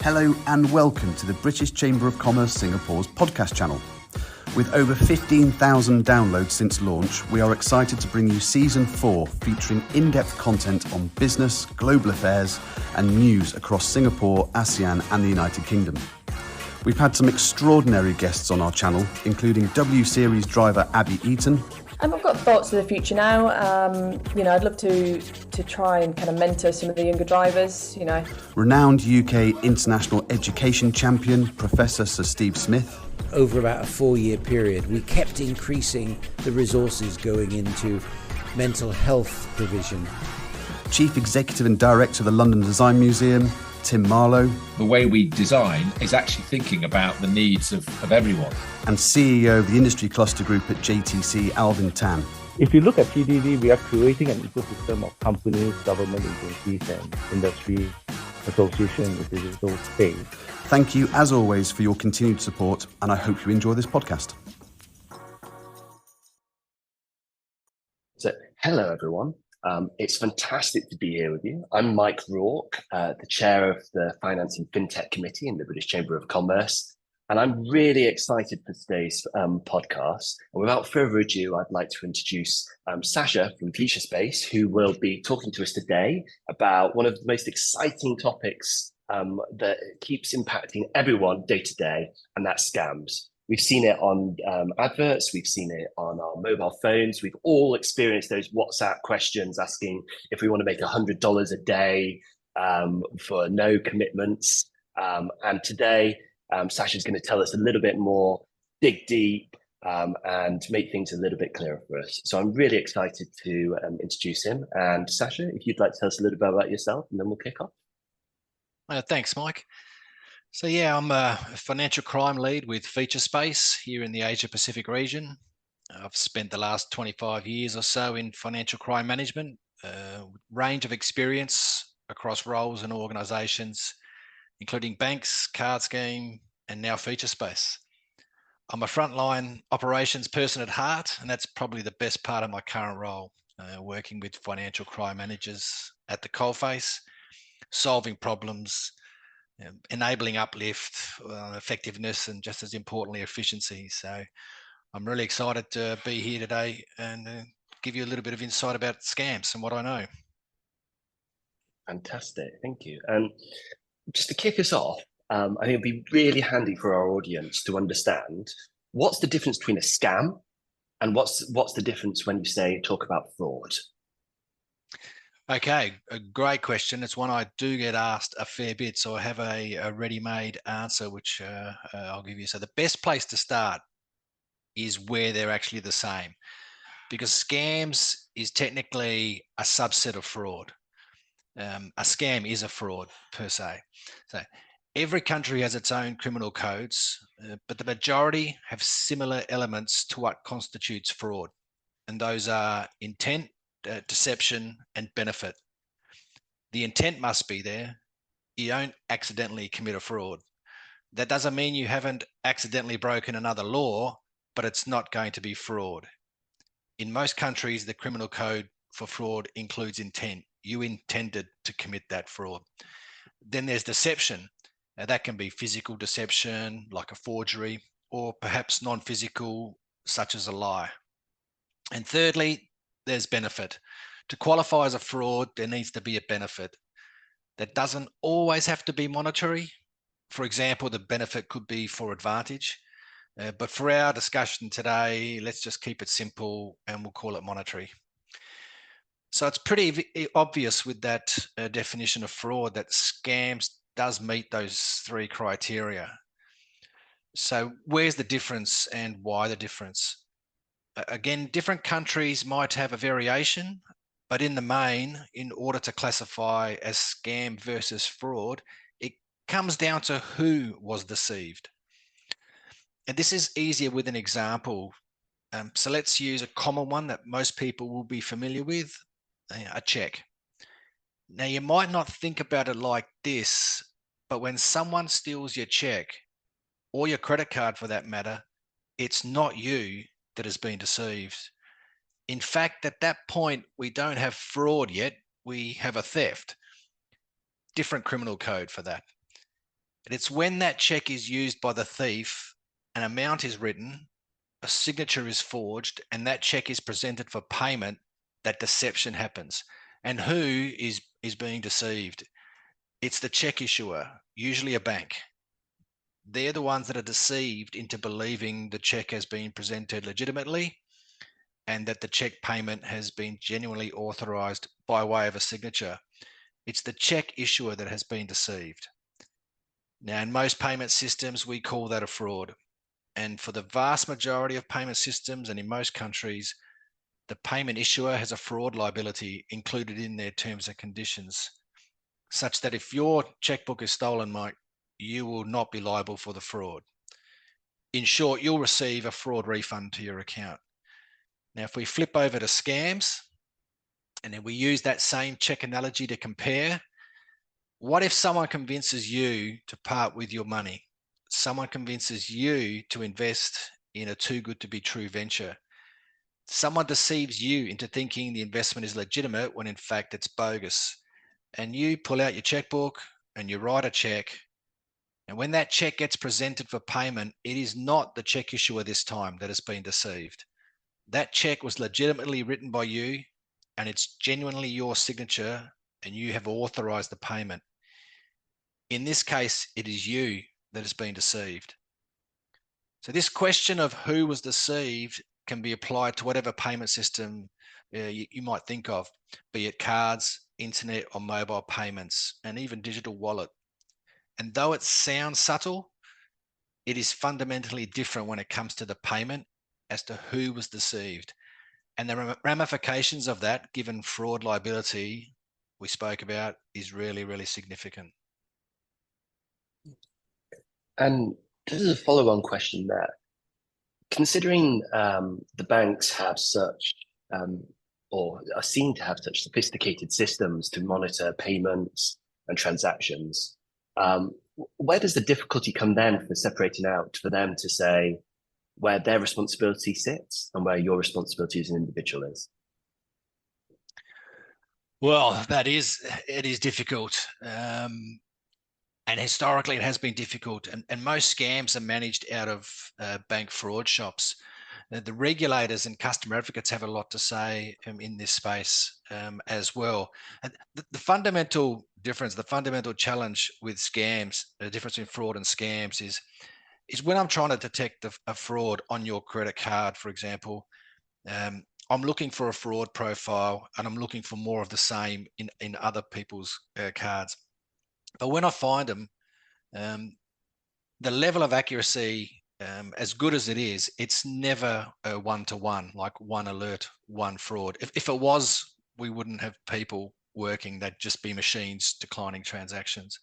Hello and welcome to the British Chamber of Commerce Singapore's podcast channel. With over 15,000 downloads since launch, we are excited to bring you Season 4 featuring in-depth content on business, global affairs and news across Singapore, ASEAN and the United Kingdom. We've had some extraordinary guests on our channel, including W Series driver Abby Eaton. I've got thoughts of the future now. I'd love to try and kind of mentor some of the younger drivers, Renowned UK international education champion, Professor Sir Steve Smith. Over about a 4-year period, we kept increasing the resources going into mental health provision. Chief Executive and Director of the London Design Museum, Tim Marlowe. The way we design is actually thinking about the needs of everyone. And CEO of the Industry Cluster Group at JTC, Alvin Tan. If you look at PDD, we are creating an ecosystem of companies, government agencies and industry association in the digital space. Thank you, as always, for your continued support, and I hope you enjoy this podcast. So, hello, everyone. It's fantastic to be here with you. I'm Mike Rourke, the chair of the Finance and Fintech Committee in the British Chamber of Commerce, and I'm really excited for today's podcast. And without further ado, I'd like to introduce Sasha from Featurespace, who will be talking to us today about one of the most exciting topics that keeps impacting everyone day to day, and that's scams. We've seen it on adverts, we've seen it on our mobile phones, we've all experienced those WhatsApp questions asking if we want to make $100 a day for no commitments. And today, Sasha's going to tell us a little bit more, dig deep, and make things a little bit clearer for us. So I'm really excited to introduce him. And Sasha, if you'd like to tell us a little bit about yourself, and then we'll kick off. Thanks, Mike. So yeah, I'm a financial crime lead with Featurespace here in the Asia Pacific region. I've spent the last 25 years or so in financial crime management, range of experience across roles and organisations, including banks, card scheme, and now Featurespace. I'm a frontline operations person at heart, and that's probably the best part of my current role, working with financial crime managers at the coalface, solving problems, enabling uplift, effectiveness, and just as importantly, efficiency. So I'm really excited to be here today and give you a little bit of insight about scams and what I know. Fantastic, thank you. And just to kick us off, I think it'd be really handy for our audience to understand what's the difference between a scam and what's the difference when you talk about fraud? Okay, a great question. It's one I do get asked a fair bit, so I have a ready-made answer, which I'll give you. So the best place to start is where they're actually the same, because scams is technically a subset of fraud. A scam is a fraud per se. So every country has its own criminal codes, but the majority have similar elements to what constitutes fraud, and those are intent, deception and benefit. The intent must be there. You don't accidentally commit a fraud. That doesn't mean you haven't accidentally broken another law, but it's not going to be fraud. In most countries, the criminal code for fraud includes intent. You intended to commit that fraud. Then there's deception. Now, that can be physical deception, like a forgery, or perhaps non-physical, such as a lie. And thirdly, there's benefit. To qualify as a fraud, there needs to be a benefit. That doesn't always have to be monetary. For example, the benefit could be for advantage. But for our discussion today, let's just keep it simple and we'll call it monetary. So it's pretty obvious with that definition of fraud that scams does meet those three criteria. So where's the difference and why the difference? Again, different countries might have a variation, but in the main, in order to classify as scam versus fraud, it comes down to who was deceived. And this is easier with an example. So let's use a common one that most people will be familiar with, a check. Now, you might not think about it like this, but when someone steals your check, or your credit card for that matter, it's not you that has been deceived. In fact, at that point, we don't have fraud yet, we have a theft. Different criminal code for that. And it's when that check is used by the thief, an amount is written, a signature is forged, and that check is presented for payment, that deception happens. And who is being deceived? It's the check issuer, usually a bank. They're the ones that are deceived into believing the check has been presented legitimately and that the check payment has been genuinely authorized by way of a signature. It's the check issuer that has been deceived. Now, in most payment systems, we call that a fraud. And for the vast majority of payment systems and in most countries, the payment issuer has a fraud liability included in their terms and conditions, such that if your checkbook is stolen, Mike, you will not be liable for the fraud. In short, you'll receive a fraud refund to your account. Now, if we flip over to scams, and then we use that same check analogy to compare, what if someone convinces you to part with your money? Someone convinces you to invest in a too good to be true venture. Someone deceives you into thinking the investment is legitimate when in fact it's bogus. And you pull out your checkbook and you write a check. And when that check gets presented for payment, it is not the check issuer this time that has been deceived. That check was legitimately written by you, and it's genuinely your signature, and you have authorized the payment. In this case, it is you that has been deceived. So this question of who was deceived can be applied to whatever payment system you might think of, be it cards, internet or mobile payments, and even digital wallet. And though it sounds subtle, it is fundamentally different when it comes to the payment as to who was deceived. And the ramifications of that, given fraud liability we spoke about, is really, really significant. And this is a follow-on question there. Considering the banks have such, or are seen to have such sophisticated systems to monitor payments and transactions, where does the difficulty come then for separating out for them to say where their responsibility sits and where your responsibility as an individual is? Well, it is difficult. And historically, it has been difficult. And most scams are managed out of bank fraud shops. The regulators and customer advocates have a lot to say in this space as well. And the fundamental difference, the fundamental challenge with scams, the difference in fraud and scams is when I'm trying to detect a fraud on your credit card, for example, I'm looking for a fraud profile and I'm looking for more of the same in other people's cards. But when I find them, the level of accuracy, as good as it is, it's never a one-to-one, like one alert, one fraud. If it was, we wouldn't have people working, that'd just be machines declining transactions.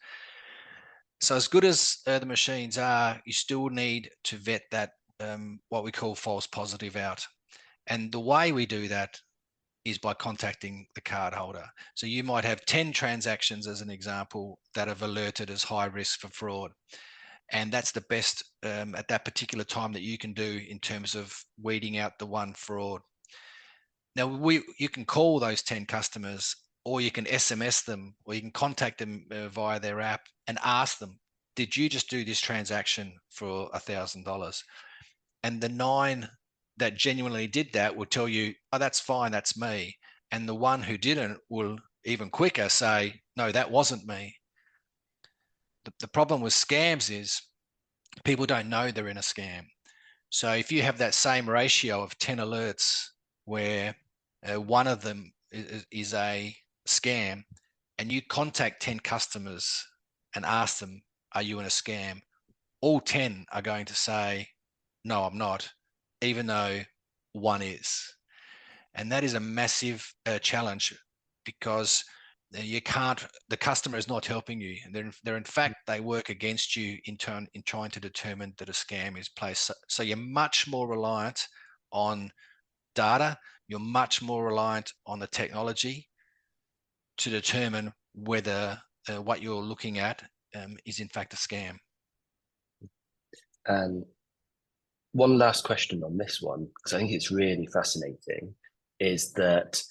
So as good as the machines are, you still need to vet that, what we call false positive out. And the way we do that is by contacting the card holder. So you might have 10 transactions as an example that have alerted as high risk for fraud. And that's the best at that particular time that you can do in terms of weeding out the one fraud. Now, you can call those 10 customers, or you can SMS them, or you can contact them via their app and ask them, did you just do this transaction for $1,000? And the 9 that genuinely did that will tell you, oh, that's fine, that's me. And the one who didn't will even quicker say, no, that wasn't me. The problem with scams is people don't know they're in a scam. So if you have that same ratio of 10 alerts where one of them is a scam, and you contact 10 customers and ask them, are you in a scam? All 10 are going to say, no, I'm not, even though one is. And that is a massive challenge, because you can't, the customer is not helping you. And they're in fact, they work against you in trying to determine that a scam is placed. So you're much more reliant on data. You're much more reliant on the technology to determine whether what you're looking at is in fact a scam. And one last question on this one, because I think it's really fascinating, is that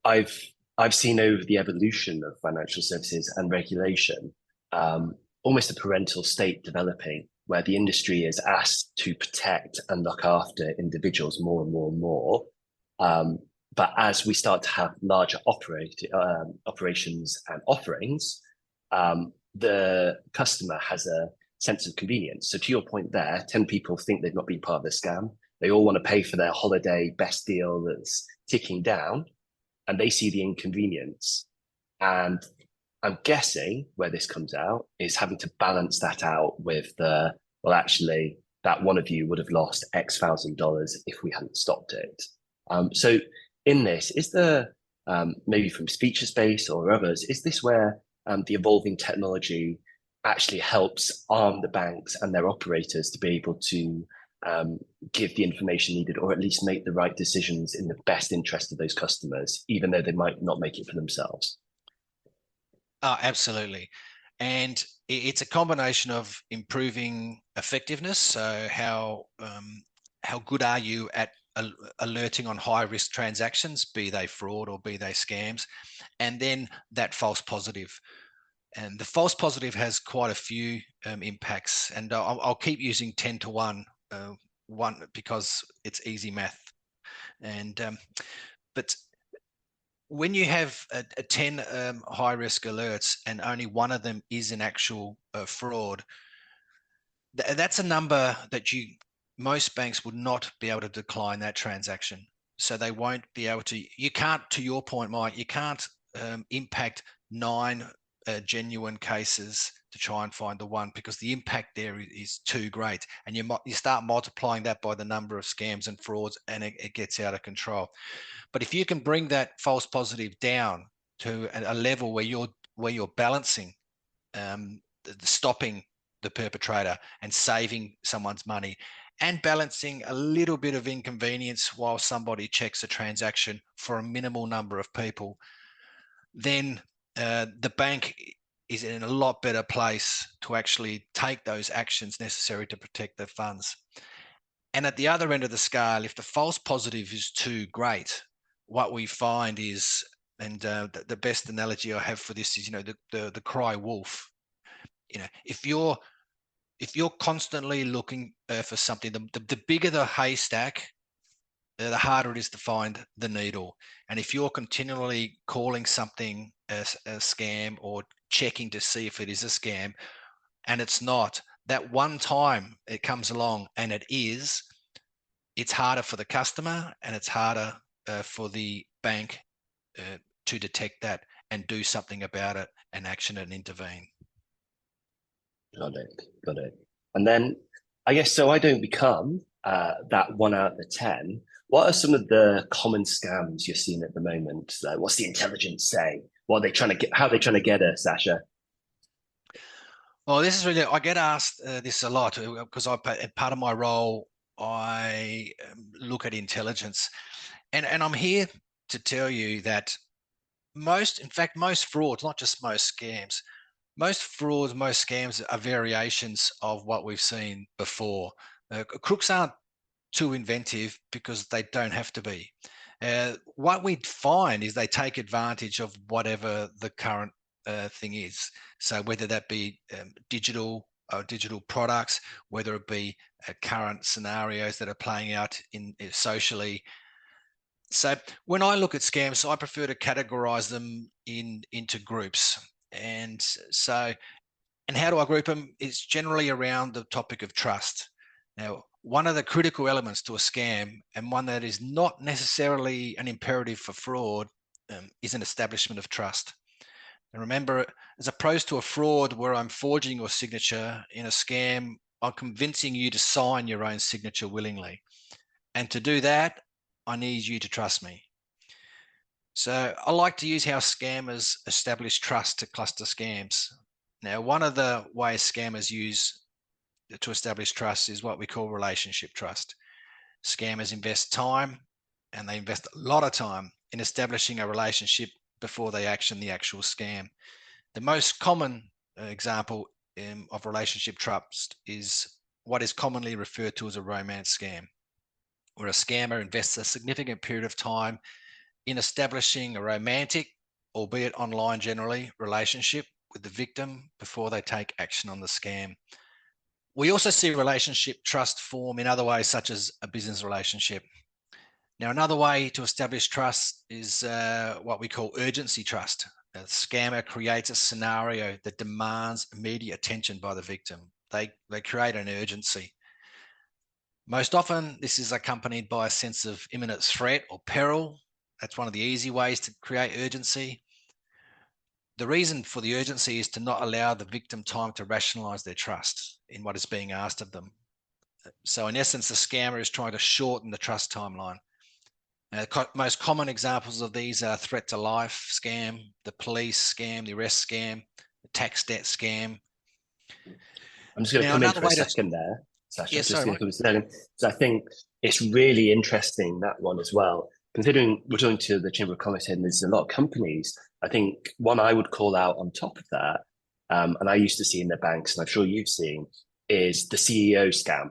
I've seen over the evolution of financial services and regulation almost a parental state developing where the industry is asked to protect and look after individuals more and more and more. But as we start to have larger operations and offerings, the customer has a sense of convenience. So to your point there, 10 people think they've not been part of the scam. They all want to pay for their holiday best deal that's ticking down, and they see the inconvenience. And I'm guessing where this comes out is having to balance that out with the, well, actually, that one of you would have lost X $1,000 if we hadn't stopped it. So in this, is there, maybe from Featurespace or others, is this where the evolving technology actually helps arm the banks and their operators to be able to give the information needed, or at least make the right decisions in the best interest of those customers, even though they might not make it for themselves? Oh, absolutely. And it's a combination of improving effectiveness. So how good are you at alerting on high risk transactions, be they fraud or be they scams, and then that false positive. And the false positive has quite a few impacts, and I'll keep using 10 to 1, one because it's easy math. And but when you have a 10 high risk alerts and only one of them is an actual fraud, that's a number that most banks would not be able to decline that transaction. So they won't be able to, you can't, to your point, Mike, you can't impact 9 genuine cases to try and find the one, because the impact there is too great. And you start multiplying that by the number of scams and frauds, and it gets out of control. But if you can bring that false positive down to a level where you're balancing stopping the perpetrator and saving someone's money, and balancing a little bit of inconvenience while somebody checks a transaction for a minimal number of people, then the bank is in a lot better place to actually take those actions necessary to protect their funds. And at the other end of the scale, if the false positive is too great, what we find is, and the best analogy I have for this is, the cry wolf. If you're constantly looking for something, the bigger the haystack, the harder it is to find the needle. And if you're continually calling something a scam or checking to see if it is a scam and it's not, that one time it comes along and it is, it's harder for the customer and it's harder for the bank to detect that and do something about it and action and intervene. Got it. And then I guess, so I don't become that 1 out of the 10. What are some of the common scams you're seeing at the moment? Like, what's the intelligence say? What are they trying to get? How are they trying to get us, Sasha? Well, this is really, I get asked this a lot because part of my role, I look at intelligence, and I'm here to tell you that most frauds, not just most scams, most frauds, most scams are variations of what we've seen before. Crooks aren't too inventive because they don't have to be. What we find is they take advantage of whatever the current thing is. So whether that be digital products, whether it be current scenarios that are playing out in socially. So when I look at scams, I prefer to categorize them into groups. And how do I group them? It's generally around the topic of trust. Now, one of the critical elements to a scam, and one that is not necessarily an imperative for fraud, is an establishment of trust. And remember, as opposed to a fraud where I'm forging your signature, in a scam, I'm convincing you to sign your own signature willingly. And to do that, I need you to trust me. So I like to use how scammers establish trust to cluster scams. Now, one of the ways scammers use to establish trust is what we call relationship trust. Scammers invest time, and they invest a lot of time in establishing a relationship before they action the actual scam. The most common example of relationship trust is what is commonly referred to as a romance scam, where a scammer invests a significant period of time in establishing a romantic, albeit online generally, relationship with the victim before they take action on the scam. We also see relationship trust form in other ways, such as a business relationship. Now, another way to establish trust is what we call urgency trust. A scammer creates a scenario that demands immediate attention by the victim. They create an urgency. Most often, this is accompanied by a sense of imminent threat or peril. That's one of the easy ways to create urgency. The reason for the urgency is to not allow the victim time to rationalize their trust in what is being asked of them. So in essence, the scammer is trying to shorten the trust timeline. Most common examples of these are threat to life scam, the police scam, the arrest scam, the tax debt scam. I'm just going to come in for a second there, Sasha. Yeah, Just going to come in a second. So I think it's really interesting, that one as well. Considering we're talking to the Chamber of Commerce and there's a lot of companies, I think one I would call out on top of that, and I used to see in the banks, and I'm sure you've seen, is the CEO scam.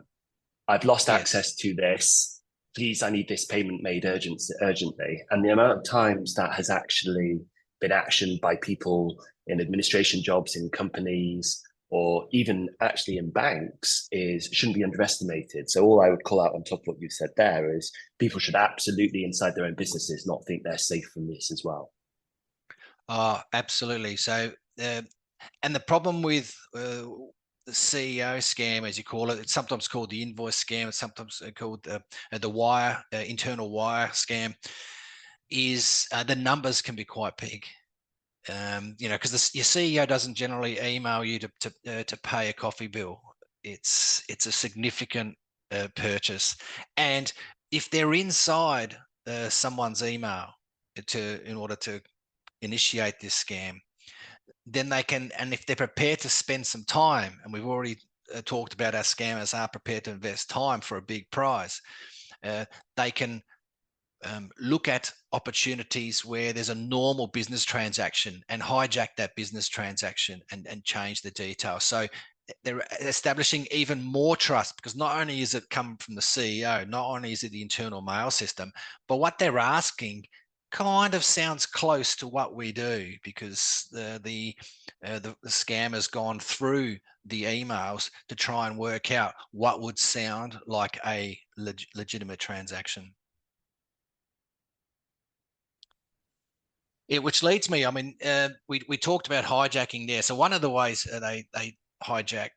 I've lost access to this. Please, I need this payment made urgently. And the amount of times that has actually been actioned by people in administration jobs in companies or even actually in banks shouldn't be underestimated. So all I would call out on top of what you've said there is people should absolutely, inside their own businesses, not think they're safe from this as well. Oh, absolutely. So, and the problem with the CEO scam, as you call it, it's sometimes called the invoice scam, it's sometimes called the wire, internal wire scam, is the numbers can be quite big. Because your CEO doesn't generally email you to pay a coffee bill. It's a significant purchase, and if they're inside someone's email in order to initiate this scam, then they can, and if they're prepared to spend some time, and we've already talked about how scammers are prepared to invest time for a big prize, they can look at opportunities where there's a normal business transaction and hijack that business transaction and change the details. So they're establishing even more trust, because not only is it come from the CEO, not only is it the internal mail system, but what they're asking kind of sounds close to what we do, because the scammer's gone through the emails to try and work out what would sound like a legitimate transaction. Which leads me, I mean, we talked about hijacking there. So one of the ways they hijack,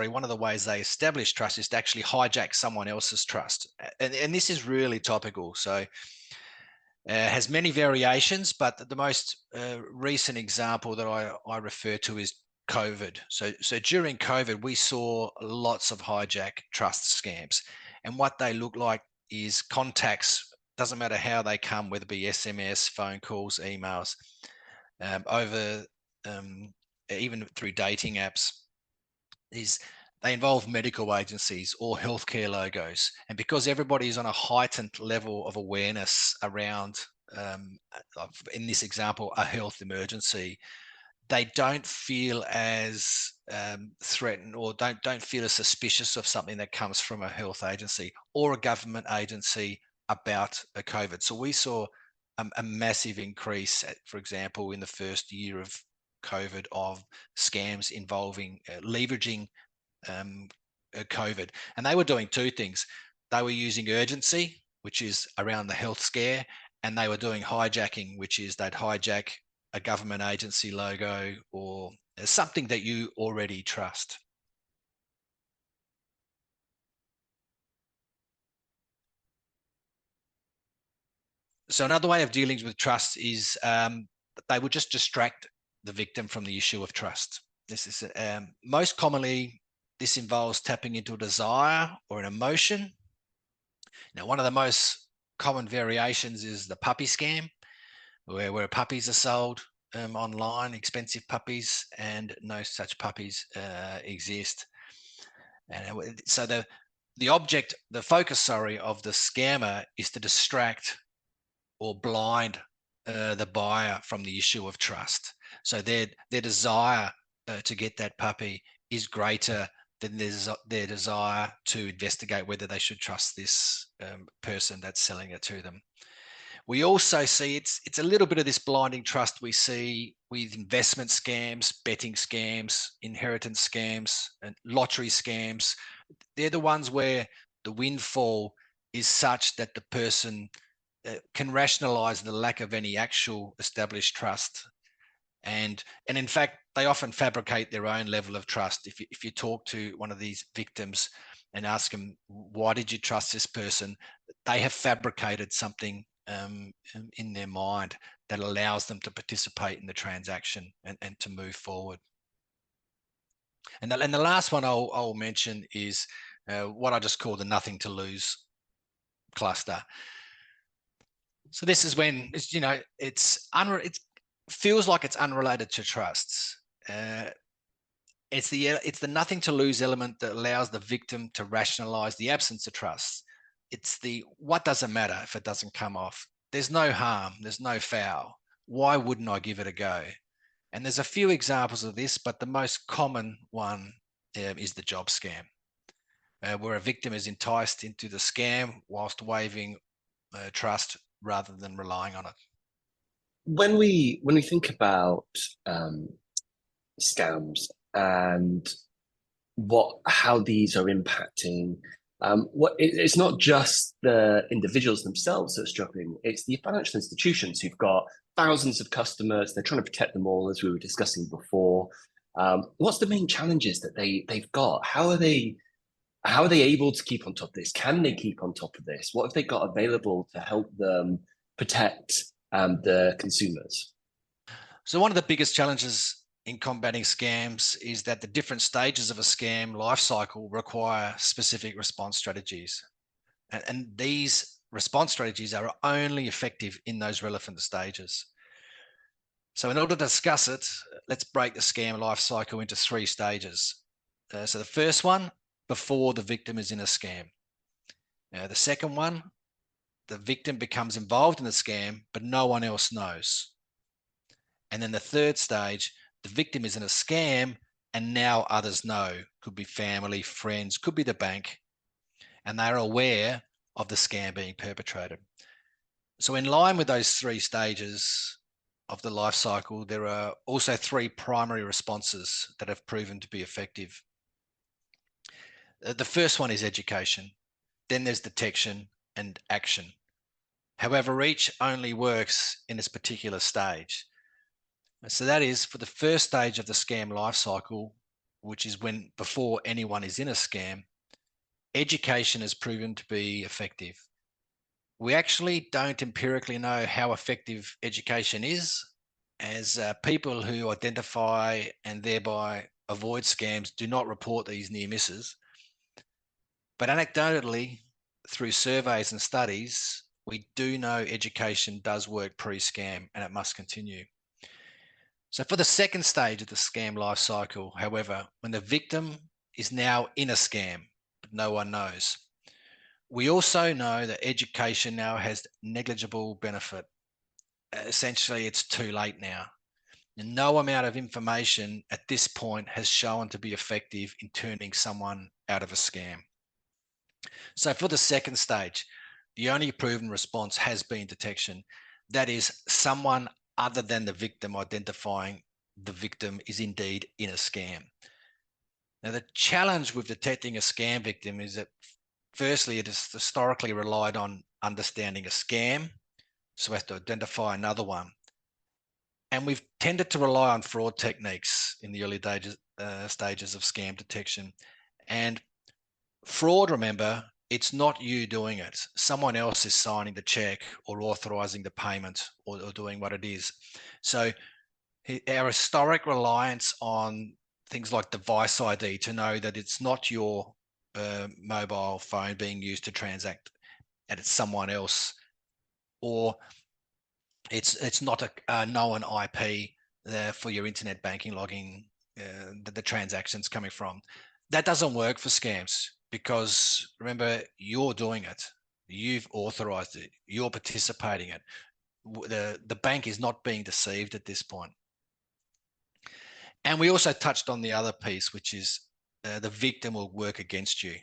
one of the ways they establish trust is to actually hijack someone else's trust. And this is really topical. So has many variations, but the most recent example that I refer to is COVID. So during COVID, we saw lots of hijack trust scams. And what they look like is contacts, doesn't matter how they come, whether it be SMS, phone calls, emails, even through dating apps, they involve medical agencies or healthcare logos. And because everybody's on a heightened level of awareness around, in this example, a health emergency, they don't feel as threatened, or don't feel as suspicious of something that comes from a health agency or a government agency about a COVID. So we saw a massive increase, for example, in the first year of COVID, of scams involving leveraging COVID. And they were doing two things. They were using urgency, which is around the health scare, and they were doing hijacking, which is they'd hijack a government agency logo or something that you already trust. So another way of dealing with trust is they would just distract the victim from the issue of trust. This is most commonly, this involves tapping into a desire or an emotion. Now, one of the most common variations is the puppy scam, where puppies are sold online, expensive puppies, and no such puppies exist. And so the focus of the scammer is to distract or blind the buyer from the issue of trust. So their desire to get that puppy is greater than their desire to investigate whether they should trust this person that's selling it to them. We also see it's a little bit of this blinding trust we see with investment scams, betting scams, inheritance scams, and lottery scams. They're the ones where the windfall is such that the person can rationalize the lack of any actual established trust. And in fact, they often fabricate their own level of trust. If you talk to one of these victims and ask them, why did you trust this person? They have fabricated something in their mind that allows them to participate in the transaction and to move forward. And the last one I'll mention is what I just call the nothing to lose cluster. So this is when it feels like it's unrelated to trusts. It's the nothing to lose element that allows the victim to rationalize the absence of trust. It's the what doesn't matter if it doesn't come off. There's no harm, there's no foul. Why wouldn't I give it a go? And there's a few examples of this, but the most common one is the job scam, where a victim is enticed into the scam whilst waiving trust rather than relying on it. When we think about scams and how these are impacting, it's not just the individuals themselves that are struggling, it's the financial institutions who've got thousands of customers. They're trying to protect them all, as we were discussing before. What's the main challenges that they've got? How are they able to keep on top of this? Can they keep on top of this? What have they got available to help them protect the consumers? So one of the biggest challenges in combating scams is that the different stages of a scam life cycle require specific response strategies. And these response strategies are only effective in those relevant stages. So in order to discuss it, let's break the scam life cycle into 3 stages. So the first one, before the victim is in a scam. The second one, the victim becomes involved in the scam, but no one else knows. And then the third stage, the victim is in a scam and now others know. Could be family, friends, could be the bank, and they're aware of the scam being perpetrated. So in line with those 3 stages of the life cycle, there are also 3 primary responses that have proven to be effective. The first one is education. Then there's detection and action. However, each only works in this particular stage. So that is for the first stage of the scam life cycle, which is before anyone is in a scam, education has proven to be effective. We actually don't empirically know how effective education is, as people who identify and thereby avoid scams do not report these near misses. But anecdotally, through surveys and studies, we do know education does work pre-scam, and it must continue. So for the second stage of the scam life cycle, however, when the victim is now in a scam, but no one knows, we also know that education now has negligible benefit. Essentially, it's too late now. And no amount of information at this point has shown to be effective in turning someone out of a scam. So for the second stage, the only proven response has been detection. That is, someone other than the victim identifying the victim is indeed in a scam. Now, the challenge with detecting a scam victim is that firstly, it has historically relied on understanding a scam, so we have to identify another one. And we've tended to rely on fraud techniques in the early stages of scam detection. And fraud, remember, it's not you doing it. Someone else is signing the check or authorizing the payment or doing what it is. So our historic reliance on things like device ID to know that it's not your mobile phone being used to transact and it's someone else, or it's not a known IP for your internet banking logging that the transaction's coming from. That doesn't work for scams, because remember, you're doing it, you've authorized it, you're participating in it. The bank is not being deceived at this point. And we also touched on the other piece, which is the victim will work against you.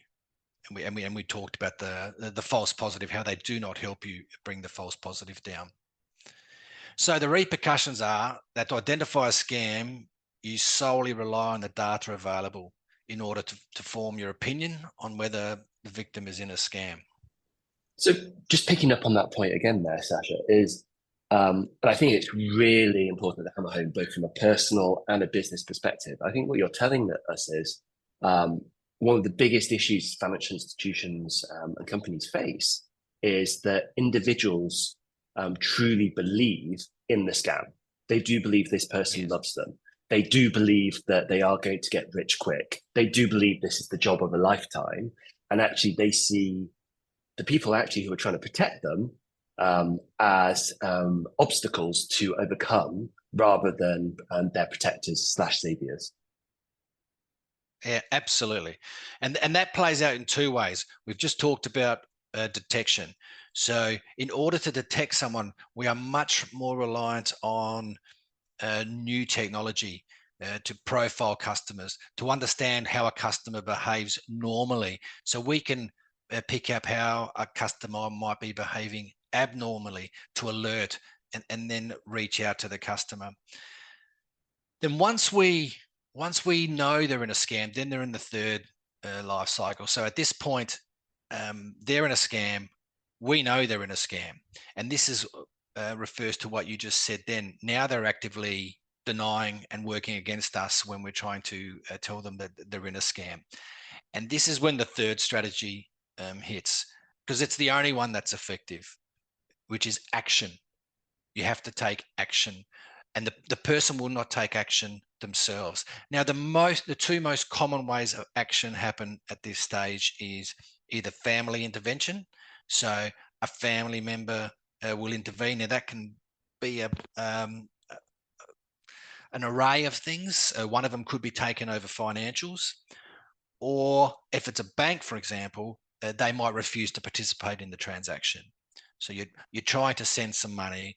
and we talked about the false positive, how they do not help you bring the false positive down. So the repercussions are that to identify a scam, you solely rely on the data available in order to form your opinion on whether the victim is in a scam. So just picking up on that point again there, Sasha, is and I think it's really important to hammer home both from a personal and a business perspective. I think what you're telling us is one of the biggest issues financial institutions and companies face is that individuals truly believe in the scam. They do believe this person loves them. They do believe that they are going to get rich quick. They do believe this is the job of a lifetime. And actually they see the people actually who are trying to protect them as obstacles to overcome rather than their protectors / saviors. Yeah, absolutely. And that plays out in two ways. We've just talked about detection. So in order to detect someone, we are much more reliant on new technology to profile customers, to understand how a customer behaves normally. So we can pick up how a customer might be behaving abnormally to alert and then reach out to the customer. Then once we know they're in a scam, then they're in the third life cycle. So at this point, they're in a scam. We know they're in a scam. And this is refers to what you just said then. Now they're actively denying and working against us when we're trying to tell them that they're in a scam. And this is when the third strategy hits, because it's the only one that's effective, which is action. You have to take action, and the person will not take action themselves. Now, the two most common ways of action happen at this stage is either family intervention. So a family member will intervene. Now that can be an array of things. One of them could be taken over financials, or if it's a bank, for example, they might refuse to participate in the transaction. So you're trying to send some money,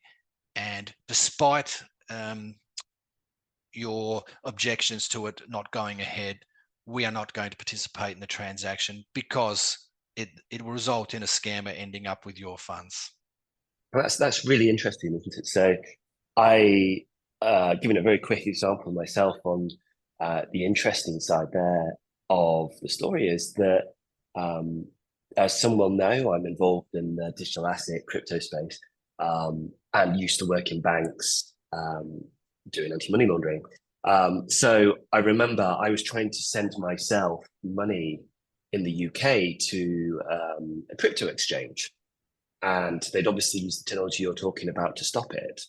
and despite your objections to it not going ahead, we are not going to participate in the transaction because it will result in a scammer ending up with your funds. That's really interesting, isn't it? So I, giving a very quick example myself on the interesting side there of the story is that, as some will know, I'm involved in the digital asset crypto space and used to work in banks doing anti-money laundering. So I remember I was trying to send myself money in the UK to a crypto exchange. And they'd obviously used the technology you're talking about to stop it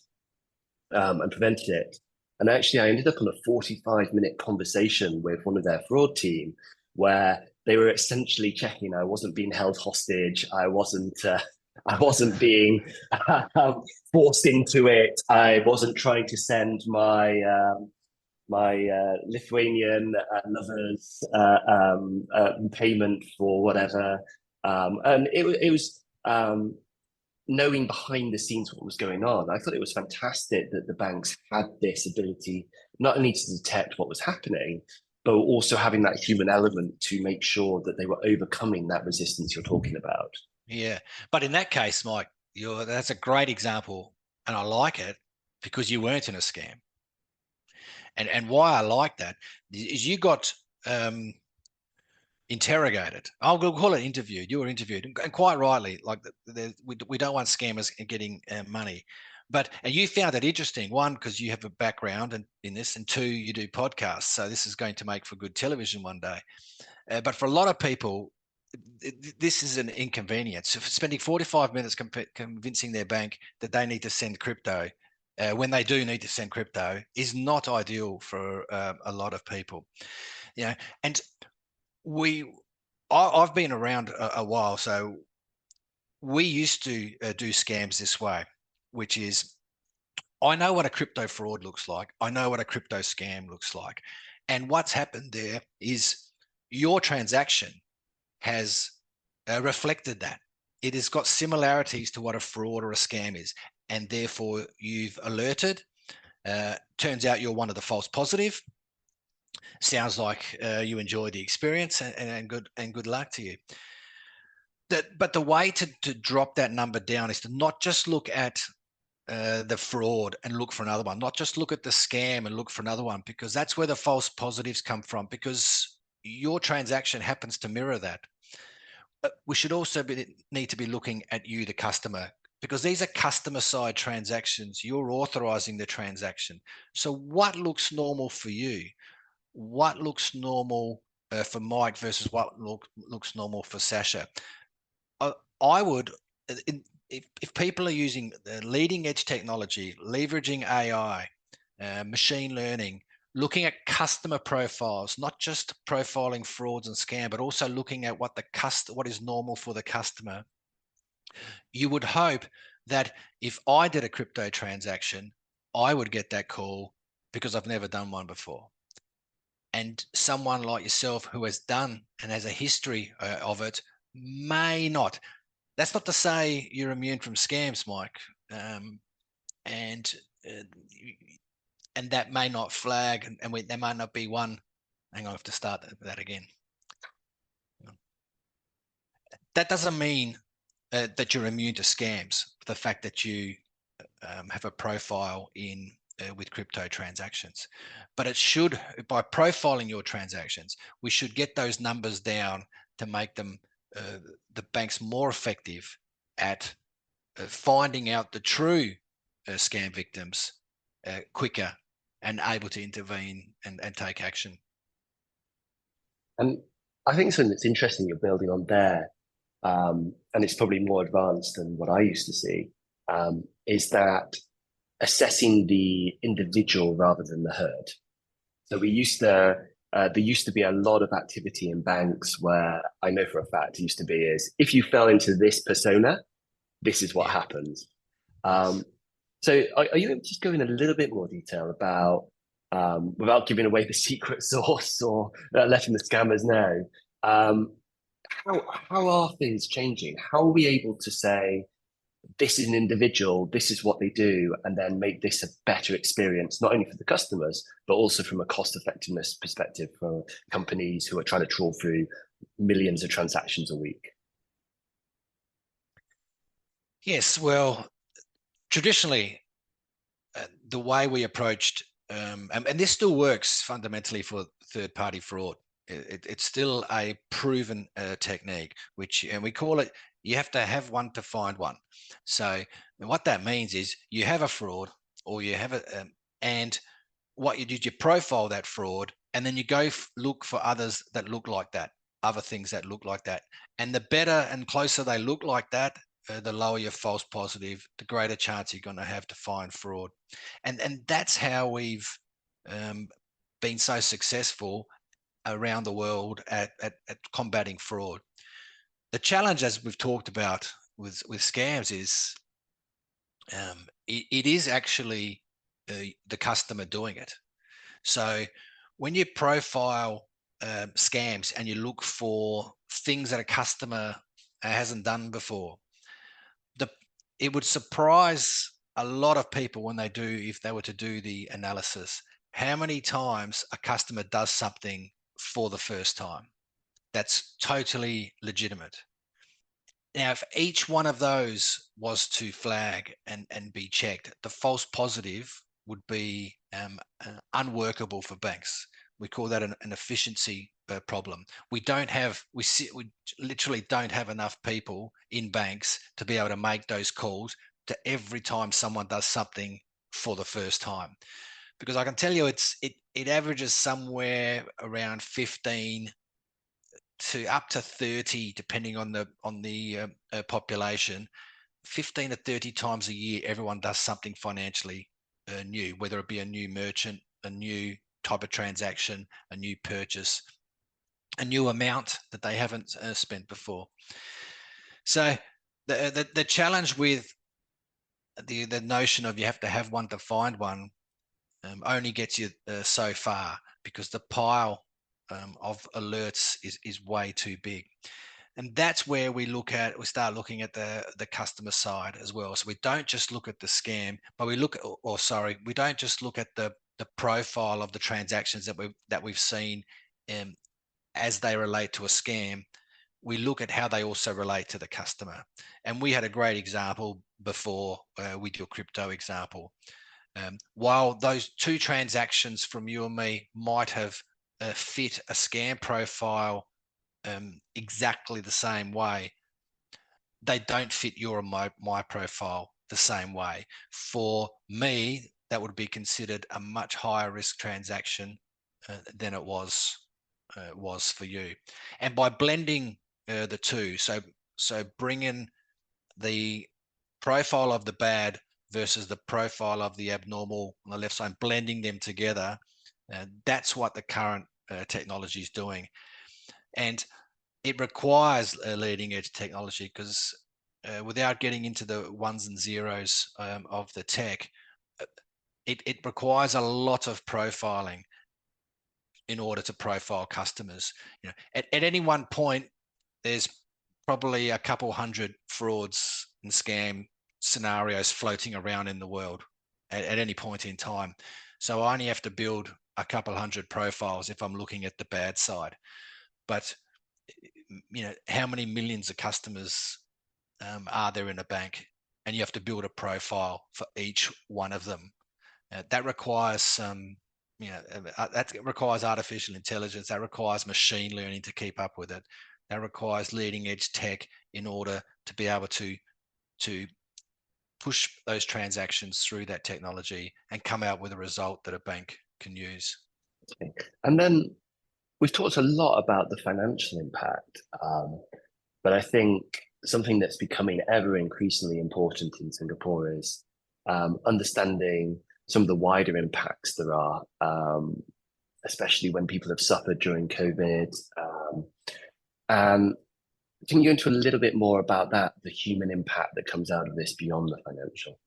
and prevented it. And actually, I ended up on a 45-minute conversation with one of their fraud team where they were essentially checking I wasn't being held hostage. I wasn't being forced into it. I wasn't trying to send my Lithuanian lovers payment for whatever. And it was knowing behind the scenes what was going on. I thought it was fantastic that the banks had this ability not only to detect what was happening, but also having that human element to make sure that they were overcoming that resistance you're talking about. Yeah, but in that case, Mike, that's a great example, and I like it because you weren't in a scam. And why I like that is you got interrogated. I'll call it interviewed. You were interviewed, and quite rightly. Like we don't want scammers getting money, and you found it interesting. One, because you have a background in this, and two, you do podcasts. So this is going to make for good television one day. But for a lot of people, this is an inconvenience. Spending 45 minutes convincing their bank that they need to send crypto when they do need to send crypto is not ideal for a lot of people. And I've been around a while, so we used to do scams this way, which is I know what a crypto fraud looks like. I know what a crypto scam looks like. And what's happened there is your transaction has reflected that. It has got similarities to what a fraud or a scam is. And therefore you've alerted. Turns out you're one of the false positive. Sounds like you enjoyed the experience and good luck to you. But the way to drop that number down is to not just look at the fraud and look for another one, not just look at the scam and look for another one, because that's where the false positives come from, because your transaction happens to mirror that. But we should also need to be looking at you, the customer, because these are customer side transactions. You're authorizing the transaction. So what looks normal for you? What looks normal for Mike versus what looks normal for Sasha? I would, if people are using leading edge technology, leveraging AI, machine learning, looking at customer profiles, not just profiling frauds and scam, but also looking at what is normal for the customer. You would hope that if I did a crypto transaction, I would get that call because I've never done one before. And someone like yourself who has done and has a history of it may not. That's not to say you're immune from scams, Mike, and that may not flag, and there might not be one. Hang on, I have to start that again. That doesn't mean that you're immune to scams. The fact that you have a profile in with crypto transactions, but it should, by profiling your transactions, we should get those numbers down to make them the banks more effective at finding out the true scam victims quicker and able to intervene and take action. And I think something that's interesting you're building on there, and it's probably more advanced than what I used to see, is that assessing the individual rather than the herd. So there used to be a lot of activity in banks where I know for a fact it used to be is, if you fell into this persona, this is what happens. So are you able to just go in a little bit more detail about, without giving away the secret sauce or letting the scammers know, how are things changing? How are we able to say, this is an individual, this is what they do, and then make this a better experience, not only for the customers, but also from a cost effectiveness perspective for companies who are trying to trawl through millions of transactions a week? Yes, well, traditionally, the way we approached, and this still works fundamentally for third-party fraud. It's still a proven technique, and we call it, you have to have one to find one. So what that means is you have a fraud, or you have and what you do is you profile that fraud, and then you go look for others that look like that, other things that look like that. And the better and closer they look like that, the lower your false positive, the greater chance you're going to have to find fraud. And that's how we've been so successful around the world at combating fraud. The challenge, as we've talked about with scams, is it is actually the customer doing it. So when you profile scams and you look for things that a customer hasn't done before, it would surprise a lot of people when if they were to do the analysis, how many times a customer does something for the first time. That's totally legitimate. Now, if each one of those was to flag and be checked, the false positive would be unworkable for banks. We call that an efficiency problem. We literally don't have enough people in banks to be able to make those calls to every time someone does something for the first time. Because I can tell you it averages somewhere around 15 to up to 30, depending on the population, 15 to 30 times a year, everyone does something financially new, whether it be a new merchant, a new type of transaction, a new purchase, a new amount that they haven't spent before. So the challenge with the notion of you have to have one to find one only gets you so far, because the pile of alerts is way too big. And that's where we start looking at the customer side as well. So we don't just look at the scam, but we don't just look at the profile of the transactions that we've seen as they relate to a scam, we look at how they also relate to the customer. And we had a great example before with your crypto example. While those two transactions from you and me might have fit a scam profile exactly the same way, they don't fit your and my profile the same way. For me, that would be considered a much higher risk transaction than it was for you. And by blending the two, so bringing the profile of the bad versus the profile of the abnormal on the left side, blending them together, that's what the current technology is doing. And it requires a leading edge technology, because without getting into the ones and zeros of the tech, it requires a lot of profiling in order to profile customers. At any one point, there's probably a couple hundred frauds and scam scenarios floating around in the world at any point in time. So I only have to build a couple hundred profiles if I'm looking at the bad side. But how many millions of customers are there in a bank? And you have to build a profile for each one of them. That requires some, that requires artificial intelligence. That requires machine learning to keep up with it. That requires leading edge tech in order to be able to push those transactions through that technology and come out with a result that a bank can use. And then we've talked a lot about the financial impact, but I think something that's becoming ever increasingly important in Singapore is understanding some of the wider impacts there are, especially when people have suffered during COVID. And can you go into a little bit more about that, the human impact that comes out of this beyond the financial?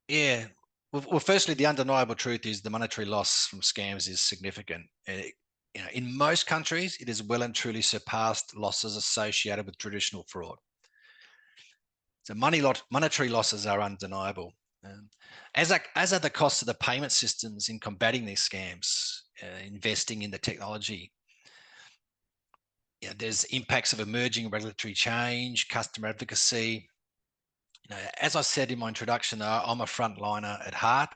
Yeah. Well, firstly, the undeniable truth is the monetary loss from scams is significant. In most countries, it has well and truly surpassed losses associated with traditional fraud. So monetary losses are undeniable, as are the costs of the payment systems in combating these scams, investing in the technology. There's impacts of emerging regulatory change, customer advocacy. As I said in my introduction, I'm a frontliner at heart,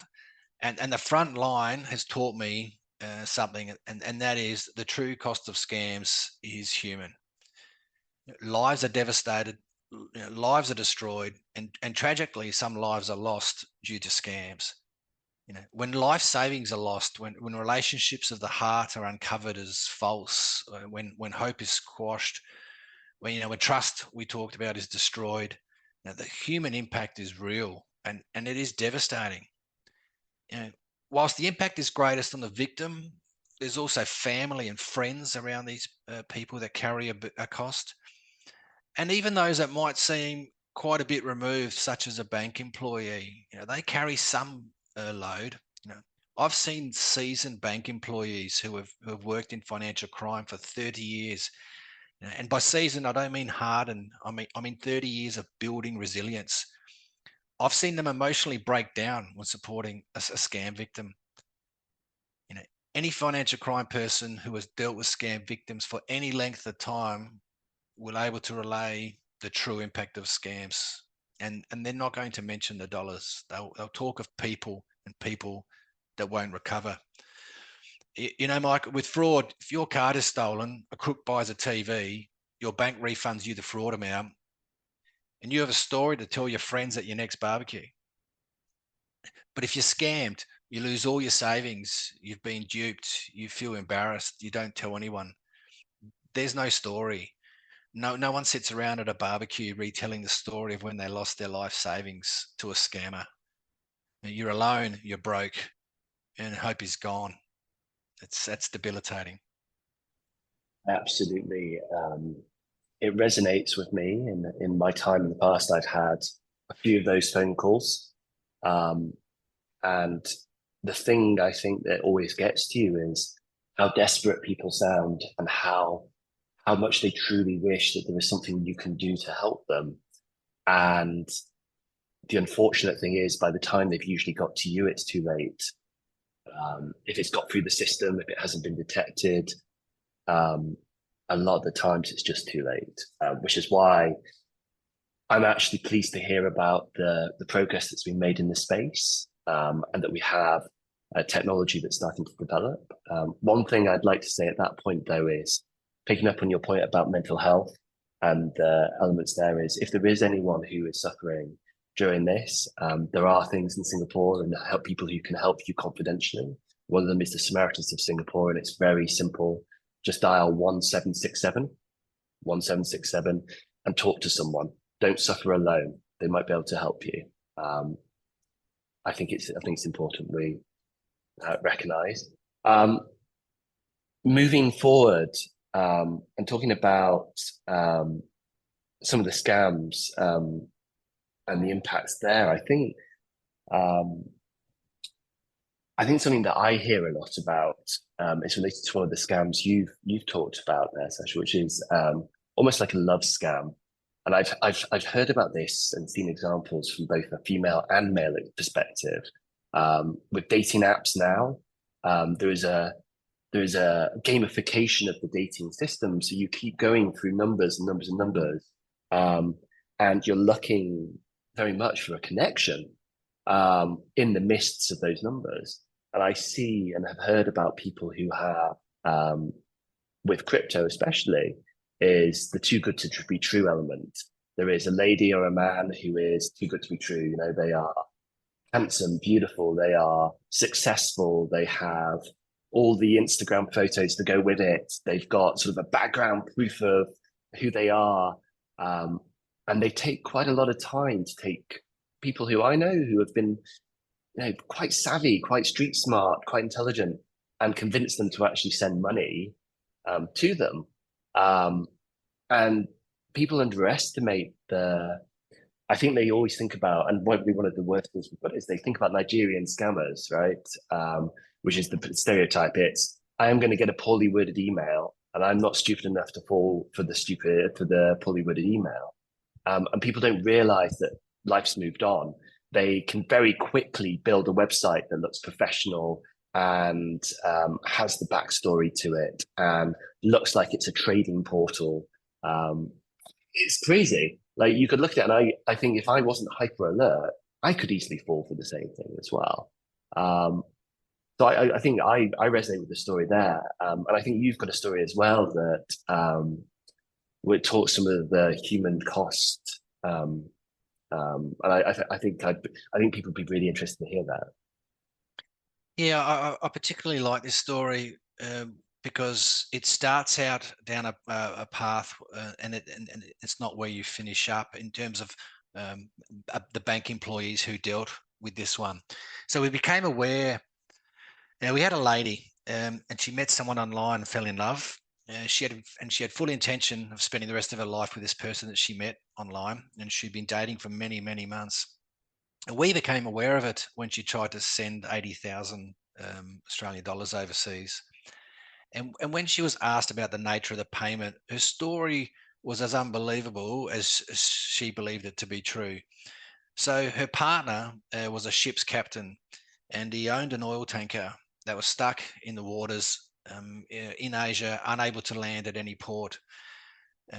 and the front line has taught me something, and that is the true cost of scams is human. Lives are devastated, lives are destroyed, and tragically, some lives are lost due to scams. When life savings are lost, when relationships of the heart are uncovered as false, when hope is squashed, when trust we talked about is destroyed, the human impact is real, and it is devastating. Whilst the impact is greatest on the victim, there's also family and friends around these people that carry a cost. And even those that might seem quite a bit removed, such as a bank employee, they carry some load. I've seen seasoned bank employees who have worked in financial crime for 30 years. And by seasoned, I don't mean hardened. I mean 30 years of building resilience. I've seen them emotionally break down when supporting a scam victim. Any financial crime person who has dealt with scam victims for any length of time will able to relay the true impact of scams. And they're not going to mention the dollars. They'll talk of people and people that won't recover. Mike, with fraud, if your card is stolen, a crook buys a TV, your bank refunds you the fraud amount, and you have a story to tell your friends at your next barbecue. But if you're scammed, you lose all your savings, you've been duped, you feel embarrassed, you don't tell anyone. There's no story. No one sits around at a barbecue retelling the story of when they lost their life savings to a scammer. You're alone, you're broke, and hope is gone. That's debilitating. Absolutely. It resonates with me. In my time in the past, I've had a few of those phone calls. And the thing I think that always gets to you is how desperate people sound and how much they truly wish that there was something you can do to help them. And the unfortunate thing is, by the time they've usually got to you, it's too late. If it's got through the system, if it hasn't been detected. And a lot of the times it's just too late, which is why I'm actually pleased to hear about the progress that's been made in the space, and that we have a technology that's starting to develop. One thing I'd like to say at that point, though, is picking up on your point about mental health and the elements there, is if there is anyone who is suffering during this, there are things in Singapore and help people who can help you confidentially. One of them is the Samaritans of Singapore, and it's very simple. Just dial 1767 and talk to someone. Don't suffer alone. They might be able to help you. I think it's important we recognise. Moving forward, and talking about some of the scams and the impacts there, I think something that I hear a lot about is related to one of the scams you've talked about there, Sasha, which is almost like a love scam. And I've heard about this and seen examples from both a female and male perspective. With dating apps now, there is a gamification of the dating system. So you keep going through numbers and numbers and numbers, and you're looking very much for a connection in the mists of those numbers. And I see and have heard about people who have, with crypto especially, is the too good to be true element. There is a lady or a man who is too good to be true. You know, they are handsome, beautiful, they are successful, they have all the Instagram photos to go with it. They've got sort of a background proof of who they are. And they take quite a lot of time to take people who I know who have been, you know, quite savvy, quite street smart, quite intelligent, and convince them to actually send money to them. And people underestimate I think they always think about, and probably one of the worst things we've got is they think about Nigerian scammers, right? Which is the stereotype. It's, I am going to get a poorly worded email, and I'm not stupid enough to fall for the poorly worded email. And people don't realize that life's moved on. They can very quickly build a website that looks professional and has the backstory to it and looks like it's a trading portal. It's crazy. Like, you could look at it, and I think if I wasn't hyper alert, I could easily fall for the same thing as well. So I think I resonate with the story there. And I think you've got a story as well that would talk some of the human cost. And I think people would be really interested to hear that. Yeah, I particularly like this story because it starts out down a path, and it's not where you finish up in terms of the bank employees who dealt with this one. So we became aware. Now, we had a lady, and she met someone online and fell in love. She had full intention of spending the rest of her life with this person that she met online, and she'd been dating for many, many months. And we became aware of it when she tried to send 80,000 Australian dollars overseas. And when she was asked about the nature of the payment, her story was as unbelievable as she believed it to be true. So her partner was a ship's captain, and he owned an oil tanker that was stuck in the waters in Asia, unable to land at any port.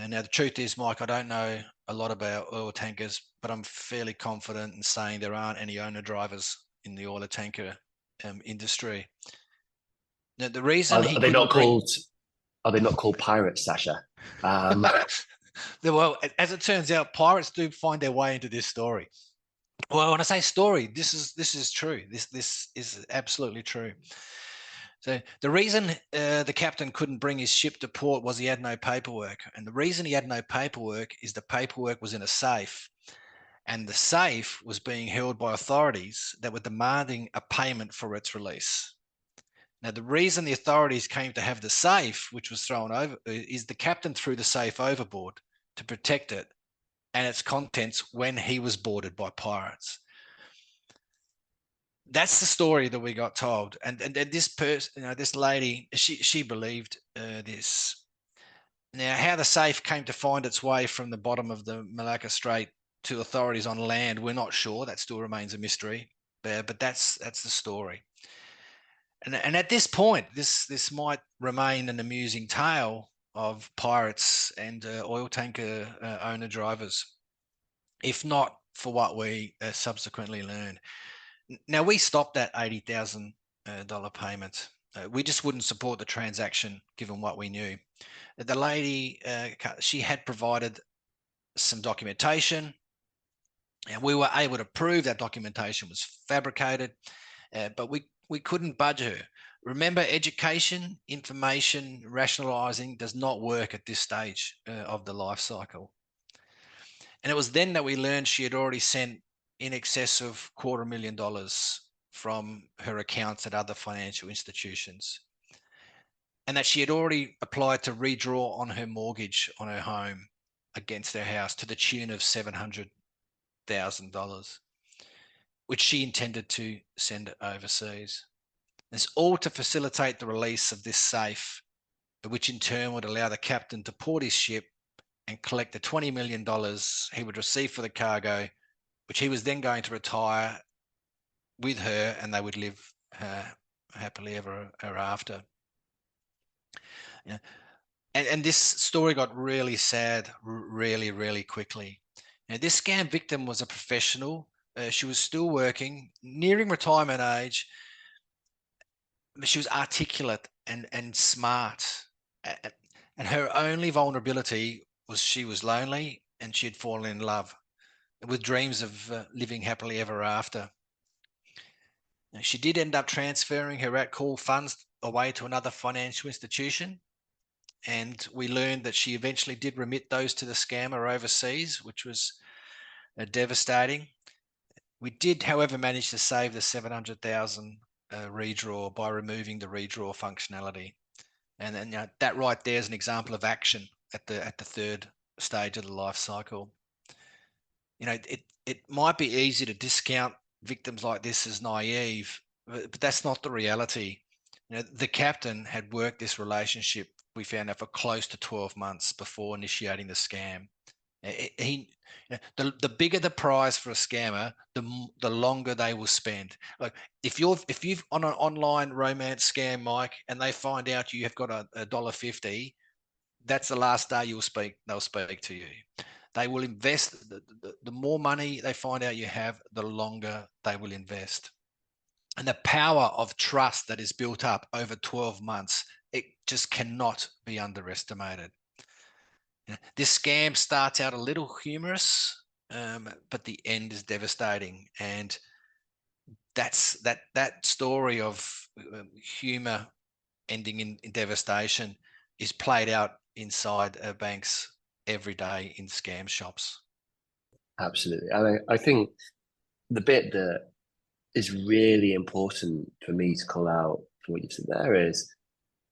Now, the truth is, Mike, I don't know a lot about oil tankers, but I'm fairly confident in saying there aren't any owner-drivers in the oil tanker industry. Now, the reason are they not called pirates, Sasha? Well, as it turns out, pirates do find their way into this story. Well, when I say story, this is true. This is absolutely true. So the reason the captain couldn't bring his ship to port was he had no paperwork. And the reason he had no paperwork is the paperwork was in a safe. And the safe was being held by authorities that were demanding a payment for its release. Now, the reason the authorities came to have the safe, which was thrown over, is the captain threw the safe overboard to protect it and its contents when he was boarded by pirates. That's the story that we got told, and this person, this lady, she believed this. Now, how the safe came to find its way from the bottom of the Malacca Strait to authorities on land, we're not sure. That still remains a mystery. But that's the story. And at this point, this might remain an amusing tale, of pirates and oil tanker owner drivers, if not for what we subsequently learned. Now, we stopped that $80,000 payment. We just wouldn't support the transaction given what we knew. The lady, she had provided some documentation, and we were able to prove that documentation was fabricated, but we couldn't budge her. Remember, education, information, rationalizing does not work at this stage of the life cycle. And it was then that we learned she had already sent in excess of $250,000 from her accounts at other financial institutions, and that she had already applied to redraw on her mortgage on her home against her house to the tune of $700,000, which she intended to send overseas. It's all to facilitate the release of this safe, which in turn would allow the captain to port his ship and collect the $20 million he would receive for the cargo, which he was then going to retire with her, and they would live happily ever after. Yeah. And this story got really sad really quickly. Now, this scam victim was a professional. She was still working, nearing retirement age. She was articulate and smart. And her only vulnerability was she was lonely, and she had fallen in love with dreams of living happily ever after. Now, she did end up transferring her at-call funds away to another financial institution, and we learned that she eventually did remit those to the scammer overseas, which was devastating. We did, however, manage to save the $700,000 redraw by removing the redraw functionality, and then that right there is an example of action at the third stage of the life cycle. It might be easy to discount victims like this as naive, but that's not the reality. The captain had worked this relationship, we found out, for close to 12 months before initiating the scam. The bigger the prize for a scammer, the longer they will spend. Like if you've on an online romance scam, Mike, and they find out you have got a $1.50, that's the last day they'll speak to you. They will invest. The more money they find out you have, the longer they will invest. And the power of trust that is built up over 12 months, it just cannot be underestimated. This scam starts out a little humorous, but the end is devastating. And that's that story of humor ending in devastation is played out inside banks every day in scam shops. Absolutely. I think the bit that is really important for me to call out from what you said there is,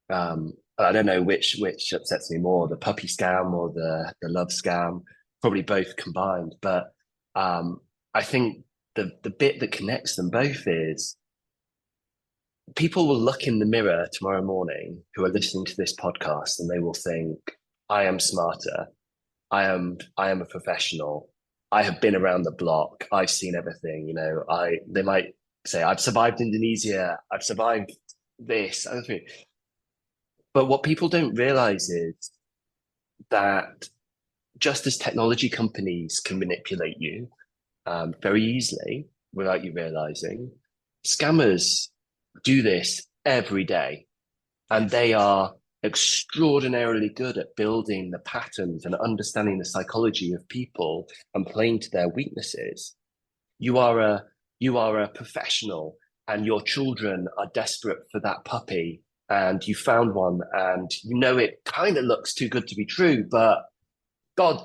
I don't know which upsets me more, the puppy scam or the love scam, probably both combined. But I think the bit that connects them both is people will look in the mirror tomorrow morning who are listening to this podcast, and they will think, I am smarter. I am a professional. I have been around the block. I've seen everything. They might say, I've survived Indonesia. I've survived this. But what people don't realize is that just as technology companies can manipulate you very easily without you realizing, scammers do this every day. And they are extraordinarily good at building the patterns and understanding the psychology of people and playing to their weaknesses. You are a professional, and your children are desperate for that puppy, and you found one, and it kind of looks too good to be true, but God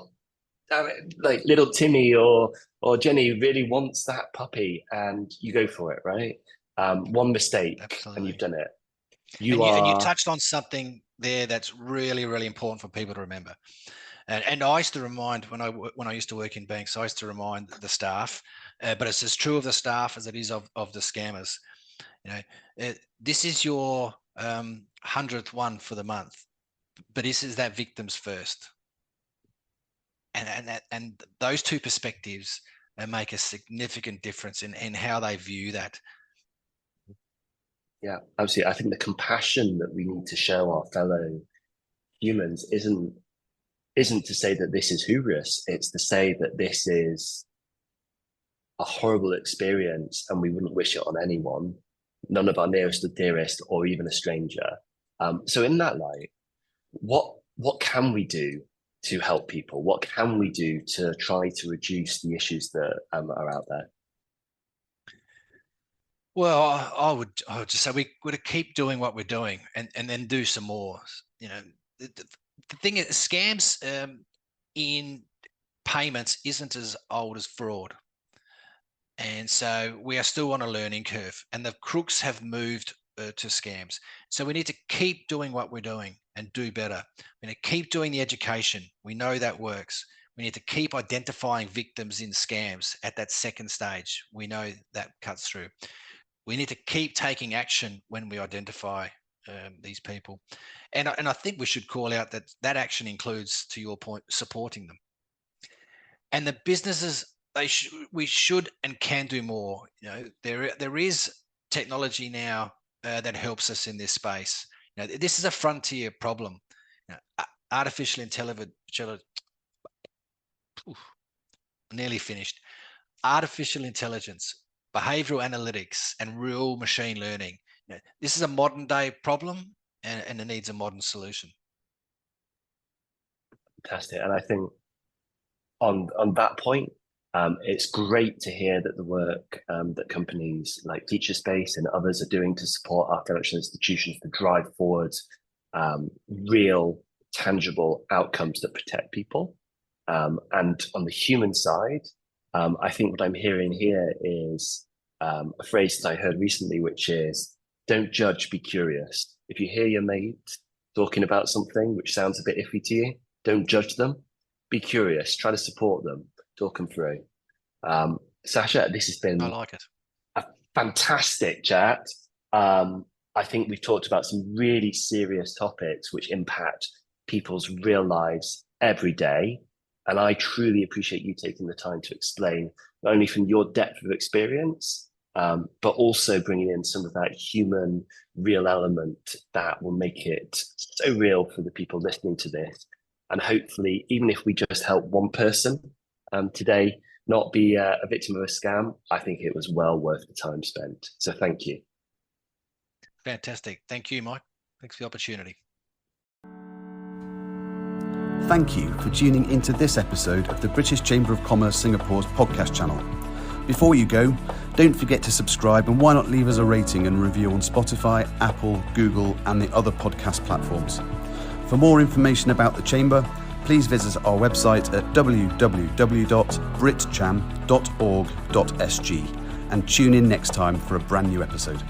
damn it, like little Timmy or Jenny really wants that puppy, and you go for it, right? One mistake, Absolutely. And you've done it. And you touched on something there that's really, really important for people to remember. And I used to remind, when I used to work in banks, I used to remind the staff, but it's as true of the staff as it is of the scammers. This is your 100th one for the month, but this is that victim's first. And those two perspectives make a significant difference in how they view that. Yeah, absolutely. I think the compassion that we need to show our fellow humans isn't to say that this is hubris. It's to say that this is a horrible experience and we wouldn't wish it on anyone, none of our nearest or dearest, or even a stranger. So in that light, what can we do to help people? What can we do to try to reduce the issues that are out there? Well, I would just say we got to keep doing what we're doing and then do some more. You know, the thing is, scams in payments isn't as old as fraud. And so we are still on a learning curve, and the crooks have moved to scams. So we need to keep doing what we're doing and do better. We need to keep doing the education. We know that works. We need to keep identifying victims in scams at that second stage. We know that cuts through. We need to keep taking action when we identify these people. And I think we should call out that action includes, to your point, supporting them. And the businesses, we should and can do more. You know, there is technology now that helps us in this space. You know, this is a frontier problem. You know, artificial intelligence. Nearly finished. Artificial intelligence, behavioral analytics, and real machine learning. You know, this is a modern day problem, and it needs a modern solution. Fantastic. And I think on that point, it's great to hear that the work that companies like Featurespace and others are doing to support our financial institutions to drive forward real, tangible outcomes that protect people. And on the human side, I think what I'm hearing here is a phrase that I heard recently, which is, don't judge, be curious. If you hear your mate talking about something which sounds a bit iffy to you, don't judge them. Be curious, try to support them, talk them through. Sasha, this has been I like it. A fantastic chat. I think we've talked about some really serious topics which impact people's real lives every day. And I truly appreciate you taking the time to explain, not only from your depth of experience, but also bringing in some of that human, real element that will make it so real for the people listening to this. And hopefully, even if we just help one person today not be a victim of a scam, I think it was well worth the time spent. So thank you. Fantastic. Thank you, Mike. Thanks for the opportunity. Thank you for tuning into this episode of the British Chamber of Commerce Singapore's podcast channel. Before you go, don't forget to subscribe, and why not leave us a rating and review on Spotify, Apple, Google, and the other podcast platforms. For more information about the Chamber, please visit our website at www.britcham.org.sg and tune in next time for a brand new episode.